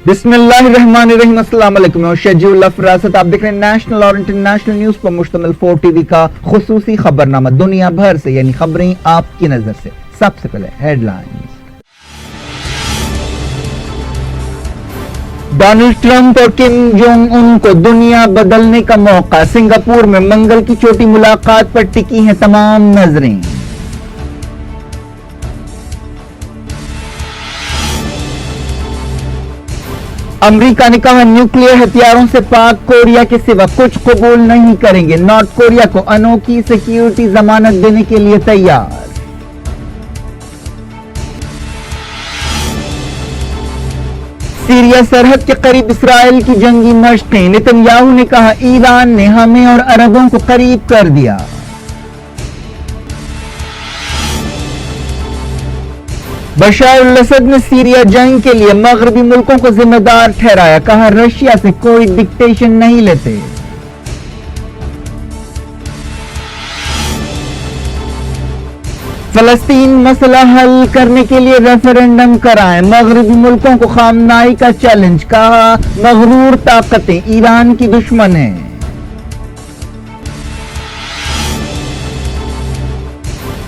بسم اللہ الرحمن الرحیم۔ السلام علیکم، میں شجیع اللہ فراست، آپ دیکھ رہے ہیں نیشنل اور انٹرنیشنل نیوز پر مشتمل 4 ٹی وی کا خصوصی خبرنامہ دنیا بھر سے، یعنی خبریں آپ کی نظر سے۔ سب سے پہلے ہیڈ لائنز۔ ڈونلڈ ٹرمپ اور کم جونگ ان کو دنیا بدلنے کا موقع، سنگاپور میں منگل کی چوٹی ملاقات پر ٹکی ہیں تمام نظریں۔ امریکہ نے کہا نیوکلیئر ہتھیاروں سے پاک کوریا کے سوا کچھ قبول نہیں کریں گے، نارتھ کوریا کو انوکھی سیکیورٹی ضمانت دینے کے لیے تیار۔ سیریا سرحد کے قریب اسرائیل کی جنگی مشقیں، نتن یاہو نے کہا ایران نے ہمیں اور عربوں کو قریب کر دیا۔ بشار الاسد نے سیریا جنگ کے لیے مغربی ملکوں کو ذمہ دار ٹھہرایا، کہا رشیا سے کوئی ڈکٹیشن نہیں لیتے۔ فلسطین مسئلہ حل کرنے کے لیے ریفرنڈم کرائیں، مغربی ملکوں کو خامنائی کا چیلنج، کہا مغرور طاقتیں ایران کی دشمن ہیں۔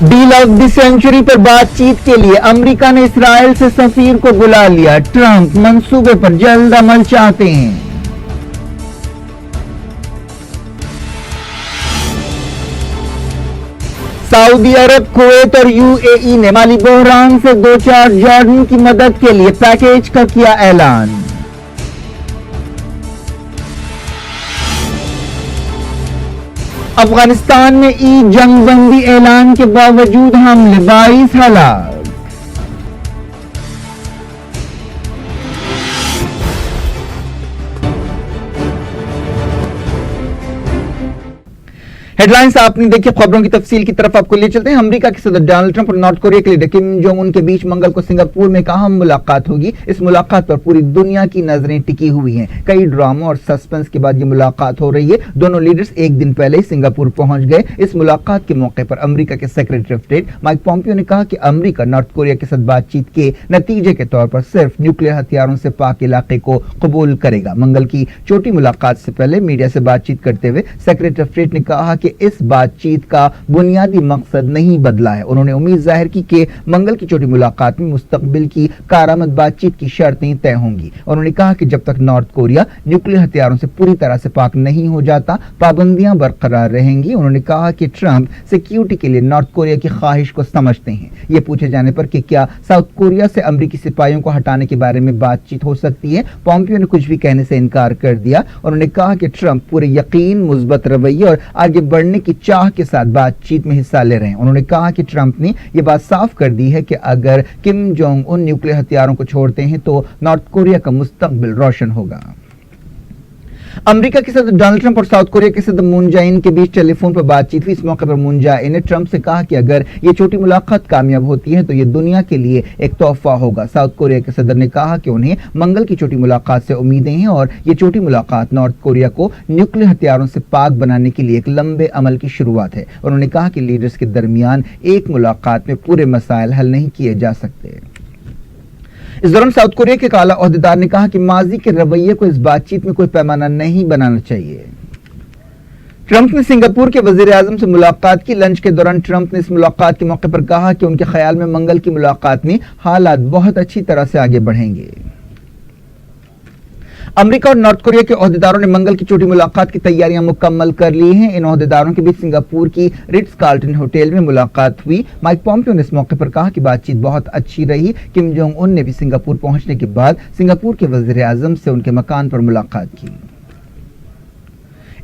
ڈیل آف دی سینچری پر بات چیت کے لیے امریکہ نے اسرائیل سے سفیر کو بلا لیا، ٹرمپ منصوبے پر جلد عمل چاہتے ہیں۔ سعودی عرب، کویت اور یو اے ای نے مالی بحران سے دوچار جارڈن کی مدد کے لیے پیکیج کا کیا اعلان۔ افغانستان میں جنگ بندی اعلان کے باوجود حملے، 22 ہلاک۔ ہیڈ لائنز آپ نے دیکھی، خبروں کی تفصیل کی طرف آپ کو لے چلتے ہیں۔ امریکہ کے صدر ڈونلڈ ٹرمپ اور نارتھ کوریا کے لیڈر کم جونگ ان کے بیچ منگل کو سنگاپور میں ایک اہم ملاقات ہوگی۔ اس ملاقات پر پوری دنیا کی نظریں ٹکی ہوئی ہیں۔ کئی ڈراموں اور سسپنس کے بعد یہ ملاقات ہو رہی ہے۔ دونوں لیڈرز ایک دن پہلے ہی سنگاپور پہنچ گئے۔ اس ملاقات کے موقع پر امریکہ کے secretary of state mic Pompeo نے کہا کہ امریکہ نارتھ کوریا کے ساتھ بات چیت کے نتیجے کے طور پر صرف نیوکلیئر ہتھیاروں سے پاک علاقے کو قبول کرے گا۔ منگل کی چھوٹی ملاقات سے پہلے میڈیا سے بات چیت کرتے ہوئے سیکریٹری آف اسٹیٹ نے کہا کہ اس بات چیت کا بنیادی مقصد نہیں بدلا ہے۔ انہوں نے امید ظاہر کی کہ منگل کی چھوٹی ملاقات میں مستقبل کی کارآمد بات چیت کی شرطیں طے ہوں گی۔ انہوں نے کہا کہ جب تک نارتھ کوریا نیوکلیئر ہتھیاروں سے پوری طرح سے پاک نہیں ہو جاتا، پابندیاں برقرار رہیں گی۔ انہوں نے کہا کہ ٹرمپ سیکیورٹی کے لیے نارتھ کوریا کی خواہش کو سمجھتے ہیں۔ یہ پوچھے جانے پر کہ کیا ساؤتھ کوریا سے امریکی سپاہیوں کو ہٹانے کے بارے میں بات چیت ہو سکتی ہے، پومپیو نے کچھ بھی کہنے سے انکار کر دیا۔ انہوں نے کہا کہ ٹرمپ پورے یقین، مثبت رویے اور آگے بڑھنے کی چاہ کے ساتھ بات چیت میں حصہ لے رہے ہیں۔ انہوں نے کہا کہ ٹرمپ نے یہ بات صاف کر دی ہے کہ اگر کم جونگ ان نیوکلیئر ہتھیاروں کو چھوڑتے ہیں تو نارتھ کوریا کا مستقبل روشن ہوگا۔ امریکہ کے صدر ڈونلڈ ٹرمپ اور ساؤتھ کوریا کے صدر مون جے ان کے بیچ ٹیلی فون پر بات چیت ہوئی۔ اس موقع پر مون جے نے ٹرمپ سے کہا کہ اگر یہ چھوٹی ملاقات کامیاب ہوتی ہے تو یہ دنیا کے لیے ایک تحفہ ہوگا۔ ساؤتھ کوریا کے صدر نے کہا کہ انہیں منگل کی چھوٹی ملاقات سے امیدیں ہیں اور یہ چھوٹی ملاقات نارتھ کوریا کو نیوکلیئر ہتھیاروں سے پاک بنانے کے لیے ایک لمبے عمل کی شروعات ہے۔ انہوں نے کہا کہ لیڈرز کے درمیان ایک ملاقات میں پورے مسائل حل نہیں کیے جا سکتے۔ اس دوران ساؤتھ کوریا کے اعلیٰ عہدیدار نے کہا کہ ماضی کے رویے کو اس بات چیت میں کوئی پیمانہ نہیں بنانا چاہیے۔ ٹرمپ نے سنگاپور کے وزیر اعظم سے ملاقات کی۔ لنچ کے دوران ٹرمپ نے اس ملاقات کے موقع پر کہا کہ ان کے خیال میں منگل کی ملاقات میں حالات بہت اچھی طرح سے آگے بڑھیں گے۔ امریکہ اور نارتھ کوریا کے عہدیداروں نے منگل کی چھوٹی ملاقات کی تیاریاں مکمل کر لی ہیں۔ ان عہدیداروں کے بیچ سنگاپور کی رٹز کارلٹن ہوٹل میں ملاقات ہوئی۔ مائک پومپیو نے اس موقع پر کہا کہ بات چیت بہت اچھی رہی۔ کم جونگ ان نے بھی سنگاپور پہنچنے کے بعد سنگاپور کے وزیر اعظم سے ان کے مکان پر ملاقات کی۔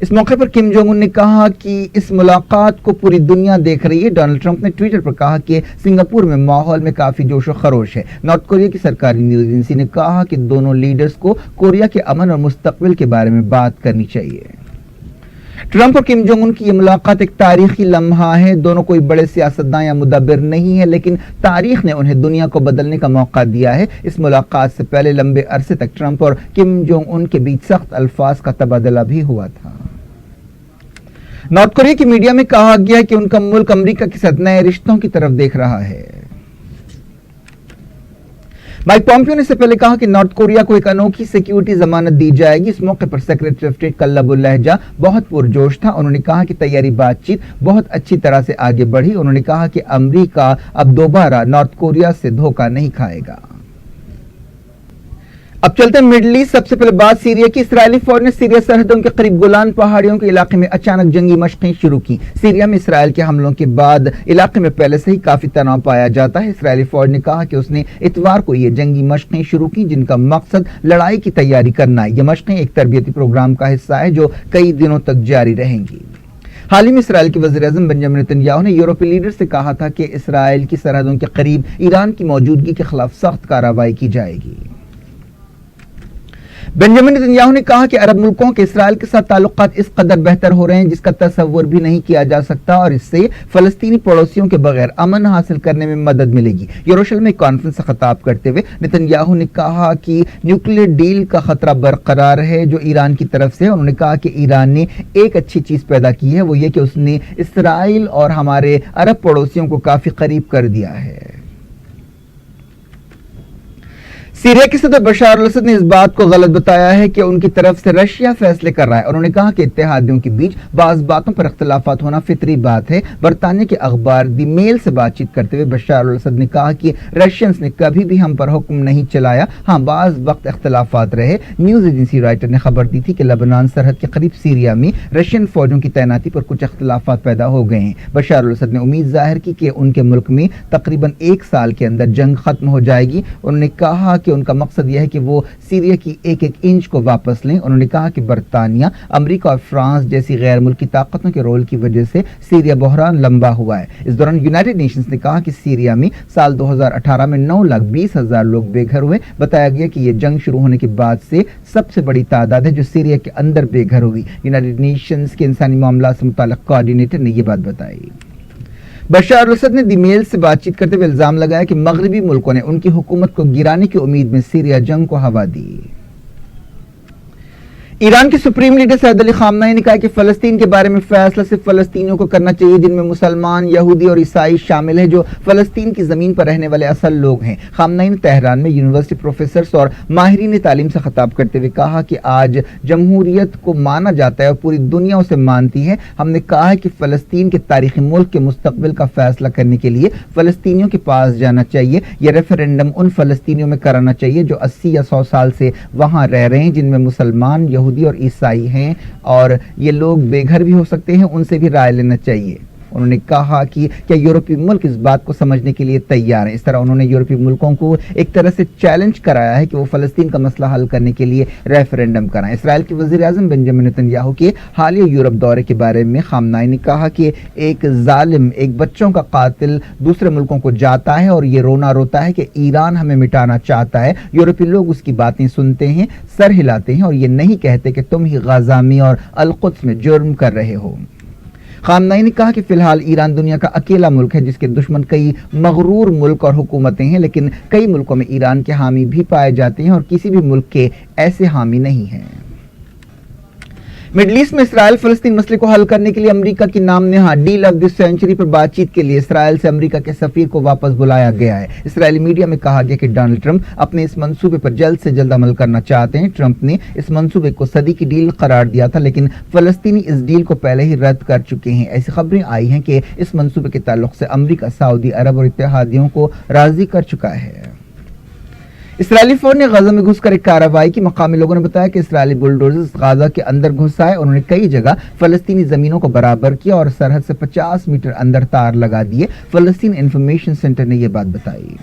اس موقع پر کم جونگ ان نے کہا کہ اس ملاقات کو پوری دنیا دیکھ رہی ہے۔ ڈونلڈ ٹرمپ نے ٹویٹر پر کہا کہ سنگاپور میں ماحول میں کافی جوش و خروش ہے۔ نارتھ کوریا کی سرکاری نیوز ایجنسی نے کہا کہ دونوں لیڈرز کو کوریا کے امن اور مستقبل کے بارے میں بات کرنی چاہیے۔ ٹرمپ اور کم جونگ ان کی یہ ملاقات ایک تاریخی لمحہ ہے۔ دونوں کوئی بڑے سیاستداں یا مدبر نہیں ہے، لیکن تاریخ نے انہیں دنیا کو بدلنے کا موقع دیا ہے۔ اس ملاقات سے پہلے لمبے عرصے تک ٹرمپ اور کم جونگ ان کے بیچ سخت الفاظ کا تبادلہ بھی ہوا تھا۔ نارتھ کوریا کی میڈیا میں کہا گیا کہ ان کا ملک امریکہ کے ساتھ نئے رشتوں کی طرف دیکھ رہا ہے۔ माइक पॉम्पियो ने इससे पहले कहा कि नॉर्थ कोरिया को एक अनोखी सिक्योरिटी जमानत दी जाएगी। इस मौके पर सेक्रेटरी ऑफ स्टेट कल्लबुल लहजा बहुत पुरजोश था। उन्होंने कहा कि तैयारी बातचीत बहुत अच्छी तरह से आगे बढ़ी। उन्होंने कहा कि अमेरिका अब दोबारा नॉर्थ कोरिया से धोखा नहीं खाएगा। अब चलते हैं मिडल ईस्ट। सबसे पहले बात सीरिया की। इस्राएली फौज ने सीरिया सरहदों के करीब गोलान पहाड़ियों के इलाके में अचानक जंगी मशकें शुरू की। सीरिया में इसराइल के हमलों के बाद इलाके में पहले से ही काफी तनाव पाया जाता है। इस्राएली फौज ने कहा कि उसने इतवार को ये जंगी मशकें शुरू की, जिनका मकसद लड़ाई की तैयारी करना है। ये मशकें एक तरबियती प्रोग्राम का हिस्सा है जो कई दिनों तक जारी रहेंगी। हाल ही में इसराइल के वज़ीर-ए-आज़म बेंजामिन नेतन्याहू ने यूरोपीय लीडर से कहा था कि इसराइल की सरहदों के करीब ईरान की मौजूदगी के खिलाफ सख्त कार्रवाई की जाएगी। बेंजामिन नेतन्याहू ने कहा कि अरब मुल्कों के इसराइल के साथ ताल्लुकात इस कदर बेहतर हो रहे हैं जिसका तसव्वुर भी नहीं किया जा सकता और इससे फलस्तीनी पड़ोसियों के बगैर अमन हासिल करने में मदद मिलेगी। यरूशलेम में एक कॉन्फ्रेंस से खिताब करते हुए नेतन्याहू ने कहा कि न्यूक्लियर डील का खतरा बरकरार है जो ईरान की तरफ से है। उन्होंने कहा कि ईरान ने एक अच्छी चीज पैदा की है, वो ये कि उसने इसराइल और हमारे अरब पड़ोसियों को काफी करीब कर दिया है। सीरिया के सदर बशार अल-असद ने इस बात को गलत बताया है कि उनकी तरफ से रशिया फैसले कर रहा है। उन्होंने कहा कि इत्तेहादियों के बीच बाज बातों पर इख्तलाफात होना फितरी बात है। बरतानिया के अखबार दी मेल से बातचीत करते हुए बशार अल-असद ने कहा कि रशियंस ने कभी भी हम पर हुक्म नहीं चलाया, हाँ बाज वक्त इख्तलाफात रहे। न्यूज एजेंसी राइटर ने खबर दी थी कि लेबनान सरहद के करीब सीरिया में रशियन फौजों की तैनाती पर कुछ इख्तलाफात पैदा हो गए हैं। बशार अल-असद ने उम्मीद जाहिर की कि उनके मुल्क में तकरीबन एक साल के अंदर जंग खत्म हो जाएगी। उन्होंने कहा कि उनका मकसद यह है कि वो सीरिया की एक एक इंच को वापस लें। उन्होंने कहा कि बरतानिया, अमेरिका और फ्रांस जैसी गैर मुल्की ताकतों के रोल की वजह से सीरिया बहरान लंबा हुआ है। इस दौरान यूनाइटेड नेशंस ने कहा कि सीरिया में साल 2018 में 9,20,000 लोग बेघर हुए। बताया गया कि यह जंग शुरू होने के बाद से सबसे बड़ी तादाद है जो सीरिया के अंदर बेघर हुई। यूनाइटेड नेशंस के इंसानी मामला से मुताल्लिक कोऑर्डिनेटर ने यह बात बताई। बशार अल-असद ने दी मेल से बातचीत करते हुए इल्जाम लगाया कि मगरबी मुल्कों ने उनकी हुकूमत को गिराने की उम्मीद में सीरिया जंग को हवा दी। ईरान के supreme leader Syed Ali Khamenei ने कहा कि फलस्तीन के बारे में फैसला सिर्फ फलस्तीनियों को करना चाहिए जिनमें मुसलमान, यहूदी और ईसाई शामिल हैं, जो फलस्तीन की जमीन पर रहने वाले असल लोग हैं। खामनेई ने तेहरान में यूनिवर्सिटी प्रोफेसर्स और माहिरीन तालीम से खिताब करते हुए कहा कि आज जमहूरियत को माना जाता है और पूरी दुनिया उसे मानती है। हमने कहा है कि फलस्तीन के तारीखी मुल्क के मुस्तकबिल का फैसला करने के लिए फलस्तीनियों के पास जाना चाहिए। यह रेफरेंडम उन फलस्तीनियों में कराना चाहिए जो 80 या 100 साल से वहां रह रहे हैं, जिनमें मुसलमान, यहूदी और ईसाई हैं, और ये लोग बेघर भी हो सकते हैं, उनसे भी राय लेना चाहिए। उन्होंने कहा कि क्या यूरोपीय मुल्क इस बात को समझने के लिए तैयार हैं। इस तरह उन्होंने यूरोपीय मुल्कों को एक तरह से चैलेंज कराया है कि वो फलस्तीन का मसला हल करने के लिए रेफरेंडम कराएं। इसराइल के वज़ीर-ए-आज़म बेंजामिन नेतन्याहू के हालिया यूरोप दौरे के बारे में खामनेई ने कहा कि एक जालिम, एक बच्चों का कातिल दूसरे मुल्कों को जाता है और ये रोना रोता है कि ईरान हमें मिटाना चाहता है। यूरोपीय लोग उसकी बातें सुनते हैं, सर हिलाते हैं और ये नहीं कहते कि तुम ही गाजा में और अल-कुद्स में जुर्म कर रहे हो। खामनेई ने कहा कि फिलहाल ईरान दुनिया का अकेला मुल्क है जिसके दुश्मन कई मगरूर मुल्क और हुकूमतें हैं, लेकिन कई मुल्कों में ईरान के हामी भी पाए जाते हैं और किसी भी मुल्क के ऐसे हामी नहीं हैं। मिडल ईस्ट में इसराइल फलस्तीन मसले को हल करने के लिए अमेरिका की नामनेहा डील ऑफ द सेंचुरी पर बातचीत के लिए इसराइल से अमेरिका के सफीर को वापस बुलाया गया है। इसराइली मीडिया में कहा गया कि डोनाल्ड ट्रंप अपने इस मंसूबे पर जल्द से जल्द अमल करना चाहते हैं। ट्रंप ने इस मंसूबे को सदी की डील करार दिया था, लेकिन फलस्तीनी इस डील को पहले ही रद्द कर चुके हैं। ऐसी खबरें आई हैं कि इस मंसूबे के ताल्लुक से अमेरिका सऊदी अरब और इत्तेहादियों को राजी कर चुका है। इसराइली फौज ने गाजा में घुसकर एक कार्रवाई की। मकामी लोगों ने बताया कि इसराइली बुलडोजर्स गाजा के अंदर घुस आए। उन्होंने कई जगह फलस्तीनी जमीनों को बराबर किया और सरहद से 50 मीटर अंदर तार लगा दिए। फलस्तीन इंफॉर्मेशन सेंटर ने यह बात बताई।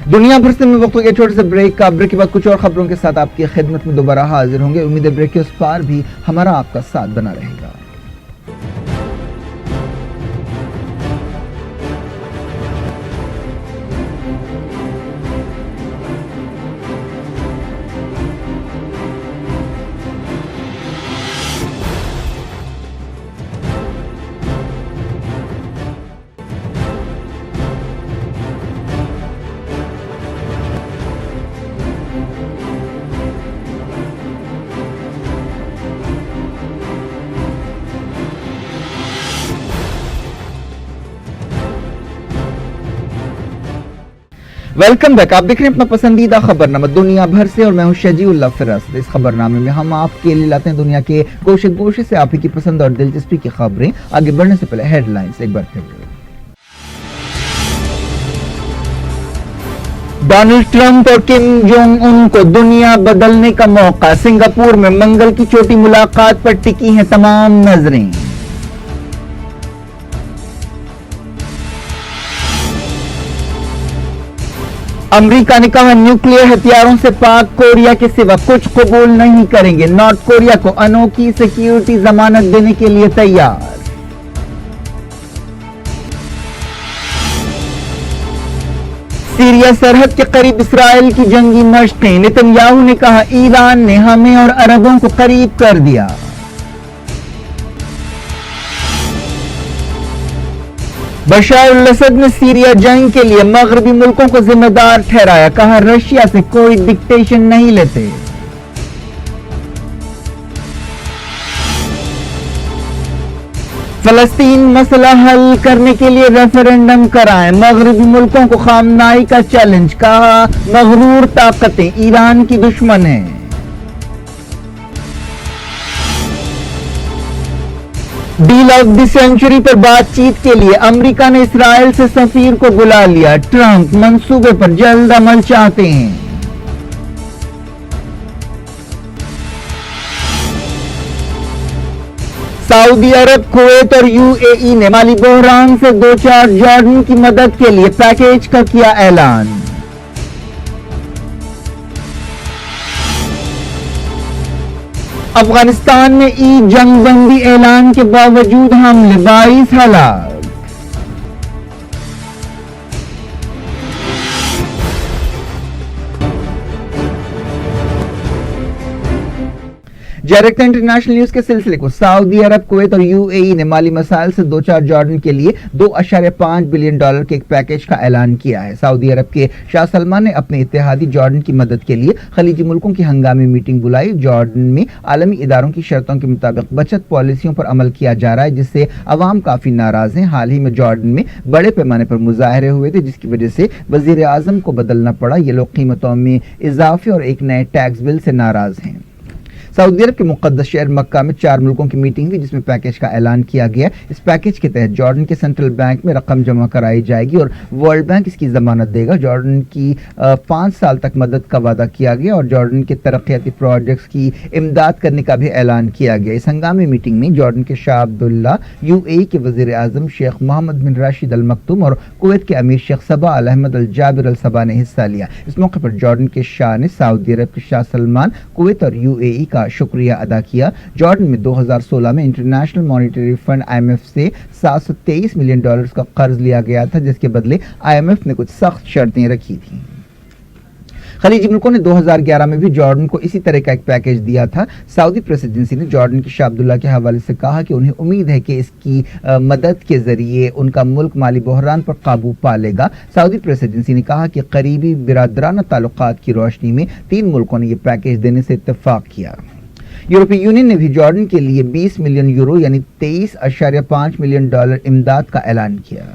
दुनिया भर से मैं वक्त हो गया छोटे से ब्रेक का। ब्रेक के बाद कुछ और खबरों के साथ आपकी खिदमत में दोबारा हाजिर होंगे। उम्मीद है ब्रेक के उस पार भी हमारा आपका साथ बना रहेगा। Welcome back. आप देख रहे हैं अपना पसंदीदा खबरनामा दुनिया भर से और मैं हूं शजीउल्लाह फिरस। इस खबरनामे में हम आपके लिए लाते हैं दुनिया के गोशे गोशे से आप ही की पसंद और दिलचस्पी की खबरें। आगे बढ़ने से पहले हेडलाइंस एक बार फिर। डोनाल्ड ट्रंप और किम जोंग उन को दुनिया बदलने का मौका। सिंगापुर में मंगल की छोटी मुलाकात पर टिकी हैं तमाम नजरें। अमेरिका ने कहा न्यूक्लियर हथियारों से पाक कोरिया के सिवा कुछ कबूल नहीं करेंगे। नॉर्थ कोरिया को अनोखी सिक्योरिटी जमानत देने के लिए तैयार। सीरिया सरहद के करीब इसराइल की जंगी मशकें। नेतन्याहू ने कहा ईरान ने हमें और अरबों को करीब कर दिया। बशार अल असद ने सीरिया जंग के लिए मगरबी मुल्कों को जिम्मेदार ठहराया। कहा रशिया से कोई डिक्टेशन नहीं लेते। फलस्तीन मसला हल करने के लिए रेफरेंडम कराएं। मगरबी मुल्कों को खामनाई का चैलेंज। कहा मगरूर ताकतें ईरान की दुश्मन हैं। डील ऑफ द सेंचुरी पर बातचीत के लिए अमेरिका ने इसराइल से सफीर को बुला लिया। ट्रंप मंसूबे पर जल्द अमल चाहते हैं। सऊदी अरब, कुवैत और यूएई ने माली बहरान से दो चार जॉर्डन की मदद के लिए पैकेज का किया ऐलान। अफगानिस्तान में ईद जंगबंदी ऐलान के बावजूद हमले, 22 हलाक। डायरेक्ट इंटरनेशनल न्यूज के सिलसिले को सऊदी अरब, कुवैत और यूएई ने माली मसाइल से 2-4 जॉर्डन के लिए $2.5 बिलियन के एक पैकेज का ऐलान किया है। सऊदी अरब के शाह सलमान ने अपने इत्तेहादी जॉर्डन की मदद के लिए खलीजी मुल्कों की हंगामी मीटिंग बुलाई। जॉर्डन में आलमी इदारों की शर्तों के मुताबिक बचत पॉलिसियों पर अमल किया जा रहा है, जिससे अवाम काफी नाराज हैं। हाल ही में जॉर्डन में बड़े पैमाने पर मुजाहरे हुए थे, जिसकी वजह से वजीर आजम को बदलना पड़ा। ये लोग कीमतों में इजाफे और एक नए टैक्स बिल से नाराज हैं। सऊदी अरब के मुक़द्दस शहर मक्का में 4 मुल्कों की मीटिंग हुई, जिसमें पैकेज का ऐलान किया गया। इस पैकेज के तहत जॉर्डन के सेंट्रल बैंक में रकम जमा कराई जाएगी और वर्ल्ड बैंक इसकी जमानत देगा। जॉर्डन की 5 साल तक मदद का वादा किया गया और जॉर्डन के तरक्याती प्रोजेक्ट्स की इमदाद करने का भी ऐलान किया गया। इस हंगामी मीटिंग में जॉर्डन के शाह अब्दुल्ला, यूएई के वजीर आजम शेख मोहम्मद बिन राशिद अल मक्तूम और कुवैत के अमीर शेख सबा अल अहमद अल जाबिर अल सबा ने हिस्सा लिया। इस मौके पर जॉर्डन के शाह ने सऊदी अरब के शाह सलमान, कुवैत और यूएई का शुक्रिया अदा किया। जॉर्डन में 2016 में इंटरनेशनल मॉनेटरी फंड आईएमएफ से $723 मिलियन का कर्ज लिया गया था, जिसके बदले आईएमएफ ने कुछ सख्त शर्तें रखी थी। खलीजी मुल्कों ने 2011 में भी जॉर्डन को इसी तरह का एक पैकेज दिया था। सऊदी प्रेस एजेंसी ने जॉर्डन के शाह अब्दुल्ला के हवाले से कहा कि उन्हें उम्मीद है कि इसकी मदद के जरिए उनका मुल्क माली बहरान पर काबू पा लेगा। सऊदी प्रेस एजेंसी ने कहा कि करीबी बिरादराना ताल्लुकात की रोशनी में 3 मुल्कों ने यह पैकेज देने से इत्तेफाक किया। यूरोपीय यूनियन ने भी जॉर्डन के लिए 20 मिलियन यूरो यानी $23.5 मिलियन इमदाद का ऐलान किया।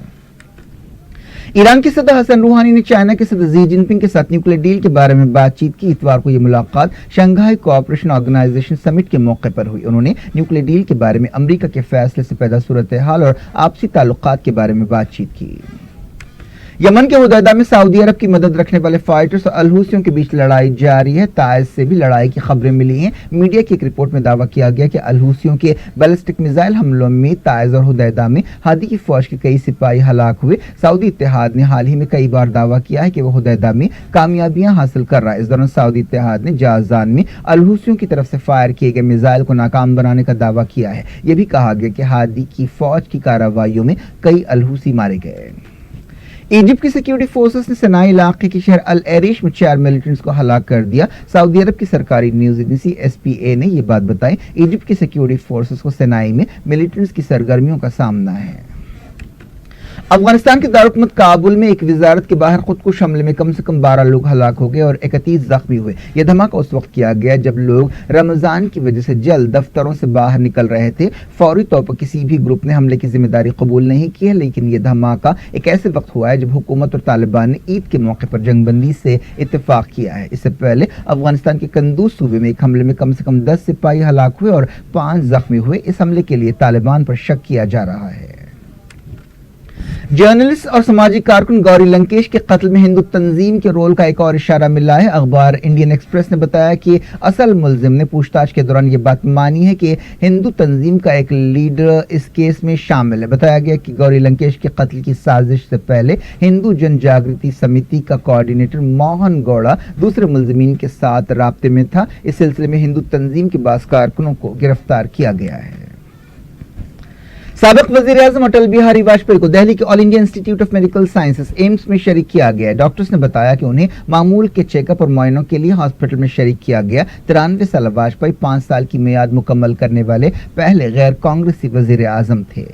ईरान के सदर हसन रूहानी ने चाइना के सदर जी जिनपिंग के साथ न्यूक्लियर डील के बारे में बातचीत की। इतवार को यह मुलाकात शंघाई कोऑपरेशन ऑर्गेनाइजेशन समिट के मौके पर हुई। उन्होंने न्यूक्लियर डील के बारे में अमेरिका के फैसले से पैदा सूरत हाल और आपसी ताल्लुकात के बारे में बातचीत की। यमन के हुदैदा में सऊदी अरब की मदद रखने वाले फाइटर्स और अल हुसियों के बीच लड़ाई जारी है। ताइज से भी लड़ाई की खबरें मिली हैं। मीडिया की एक रिपोर्ट में दावा किया गया कि अल हुसियों के बैलिस्टिक मिसाइल हमलों में ताइज और हुदैदा में हादी की फौज के कई सिपाही हलाक हुए। सऊदी इत्तेहाद ने हाल ही में कई बार दावा किया है कि वो हुदैदा में कामयाबियां हासिल कर रहा है। इस दौरान सऊदी इत्तेहाद ने जाजान में अल हुसियों की तरफ से फायर किए गए मिसाइल को नाकाम बनाने का दावा किया है। यह भी कहा गया कि हादी की फौज की कार्रवाइयों में कई अल हुसी मारे गए। इजिप्ट की सिक्योरिटी फोर्सेस ने सनाई इलाके के शहर अल एरिश में 4 मिलिटेंट्स को हलाक कर दिया। सऊदी अरब की सरकारी न्यूज एजेंसी एसपीए ने यह बात बताई। इजिप्ट की सिक्योरिटी फोर्सेस को सनाई में मिलिटेंट्स की सरगर्मियों का सामना है। افغانستان کے دارالحکومت کابل میں ایک وزارت کے باہر خودکش حملے میں کم سے کم 12 لوگ ہلاک ہو گئے اور 31 زخمی ہوئے۔ یہ دھماکہ اس وقت کیا گیا جب لوگ رمضان کی وجہ سے جلد دفتروں سے باہر نکل رہے تھے۔ فوری طور پر کسی بھی گروپ نے حملے کی ذمہ داری قبول نہیں کی ہے، لیکن یہ دھماکہ ایک ایسے وقت ہوا ہے جب حکومت اور طالبان نے عید کے موقع پر جنگ بندی سے اتفاق کیا ہے۔ اس سے پہلے افغانستان کے قندوز صوبے میں ایک حملے میں کم سے کم 10 سپاہی ہلاک ہوئے اور 5 زخمی ہوئے۔ اس حملے کے لیے طالبان پر شک کیا جا رہا ہے۔ جرنلسٹ اور سماجی کارکن گوری لنکیش کے قتل میں ہندو تنظیم کے رول کا ایک اور اشارہ ملا ہے۔ اخبار انڈین ایکسپریس نے بتایا کہ اصل ملزم نے پوچھ تاچھ کے دوران یہ بات مانی ہے کہ ہندو تنظیم کا ایک لیڈر اس کیس میں شامل ہے۔ بتایا گیا کہ گوری لنکیش کے قتل کی سازش سے پہلے ہندو جن جاگرتی سمیتی کا کوارڈینیٹر موہن گوڑا دوسرے ملزمین کے ساتھ رابطے میں تھا۔ اس سلسلے میں ہندو تنظیم کے بعض کارکنوں کو گرفتار کیا گیا ہے۔ سابق وزیر اعظم اٹل بہاری واجپئی کو دہلی کے آل انڈیا انسٹی ٹیوٹ آف میڈیکل سائنسز ایمس میں شریک کیا گیا ہے۔ ڈاکٹرز نے بتایا کہ انہیں معمول کے چیک اپ اور معائنوں کے لیے ہاسپٹل میں شریک کیا گیا۔ 93 سالہ واجپئی 5 سال کی میعاد مکمل کرنے والے پہلے غیر کانگریسی وزیر اعظم تھے۔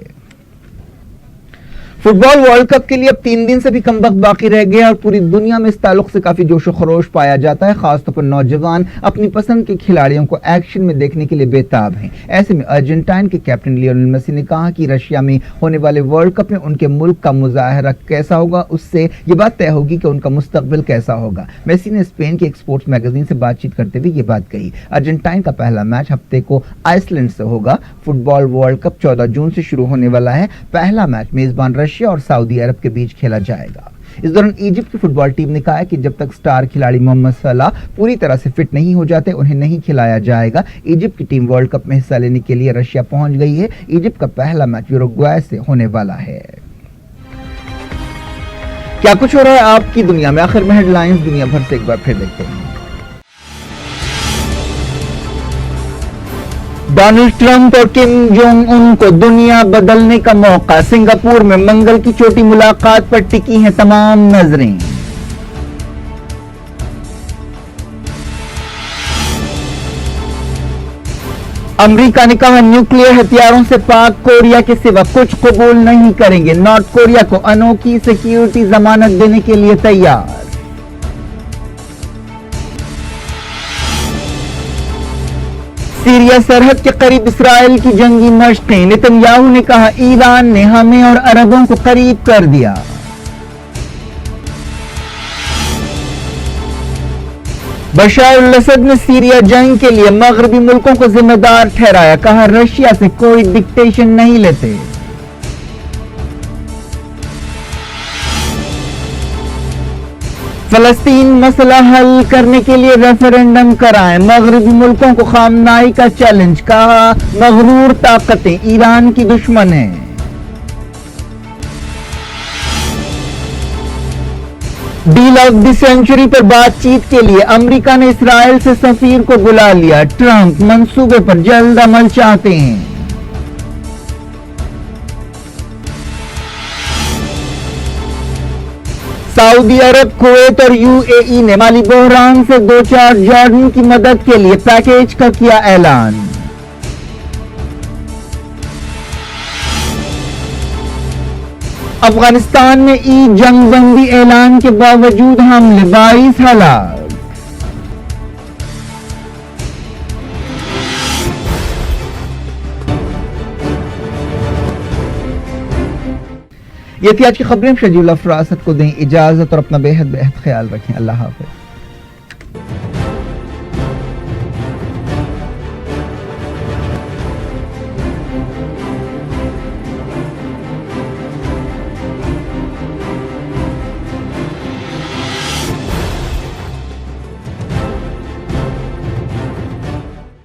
فٹ بال ورلڈ کپ کے لیے اب 3 دن سے بھی کم وقت باقی رہ گیا اور پوری دنیا میں اس تعلق سے کافی جوش و خروش پایا جاتا ہے۔ خاص طور پر نوجوان اپنی پسند کے کھلاڑیوں کو ایکشن میں دیکھنے کے لیے بےتاب ہیں۔ ایسے میں ارجنٹائن کے کیپٹن لیونل میسی نے کہا کہ رشیا میں ہونے والے ورلڈ کپ میں ان کے ملک کا مظاہرہ کیسا ہوگا اس سے یہ بات طے ہوگی کہ ان کا مستقبل کیسا ہوگا۔ میسی نے اسپین کے ایک سپورٹس میگزین سے بات چیت کرتے ہوئے یہ بات کہی۔ ارجنٹائن کا پہلا میچ ہفتے کو آئس لینڈ سے ہوگا۔ فٹ بال ورلڈ کپ 14 جون سے شروع ہونے والا ہے۔ پہلا میچ میزبان رشیا اور سعودی عرب کے بیچ کھیلا جائے گا۔ اس دوران ایجپٹ کی فٹ بال ٹیم نے کہا ہے کہ جب تک سٹار کھلاڑی محمد صلاح پوری طرح سے فٹ نہیں ہو جاتے انہیں نہیں کھلایا جائے گا۔ ایجپٹ کی ٹیم ورلڈ کپ میں حصہ لینے کے لیے رشیا پہنچ گئی ہے۔ ایجپٹ کا پہلا میچ یوروگوئے سے ہونے والا ہے۔ کیا کچھ ہو رہا ہے آپ کی دنیا میں؟ آخر میں ہیڈ لائنز دنیا بھر سے ایک بار پھر دیکھتے ہیں۔ ڈونلڈ ٹرمپ اور کم جونگ ان کو دنیا بدلنے کا موقع۔ سنگاپور میں منگل کی چھوٹی ملاقات پر ٹکی ہیں تمام نظریں۔ امریکہ نے کہا نیوکلیئر ہتھیاروں سے پاک کوریا کے سوا کچھ قبول نہیں کریں گے۔ نارتھ کوریا کو انوکھی سیکیورٹی ضمانت دینے کے لیے تیار۔ سیریا سرحد کے قریب اسرائیل کی جنگی مشقیں۔ نتن یاہو نے کہا ایران نے ہمیں اور عربوں کو قریب کر دیا۔ بشار الاسد نے سیریا جنگ کے لیے مغربی ملکوں کو ذمہ دار ٹھہرایا۔ کہا رشیا سے کوئی ڈکٹیشن نہیں لیتے۔ فلسطین مسئلہ حل کرنے کے لیے ریفرنڈم کرائیں۔ مغربی ملکوں کو خامنائی کا چیلنج۔ کہا مغرور طاقتیں ایران کی دشمن ہیں۔ ڈیل آف دی سینچری پر بات چیت کے لیے امریکہ نے اسرائیل سے سفیر کو بلا لیا۔ ٹرمپ منصوبے پر جلد عمل چاہتے ہیں۔ سعودی عرب، کویت اور یو اے ای نے مالی بحران سے دوچار جارڈن کی مدد کے لیے پیکیج کا کیا اعلان۔ افغانستان میں عید جنگ بندی اعلان کے باوجود حملے، 22 ہلاک۔ یہ تھی آج کی خبریں۔ شجیل فراست کو دیں اجازت اور اپنا بے حد خیال رکھیں۔ اللہ حافظ۔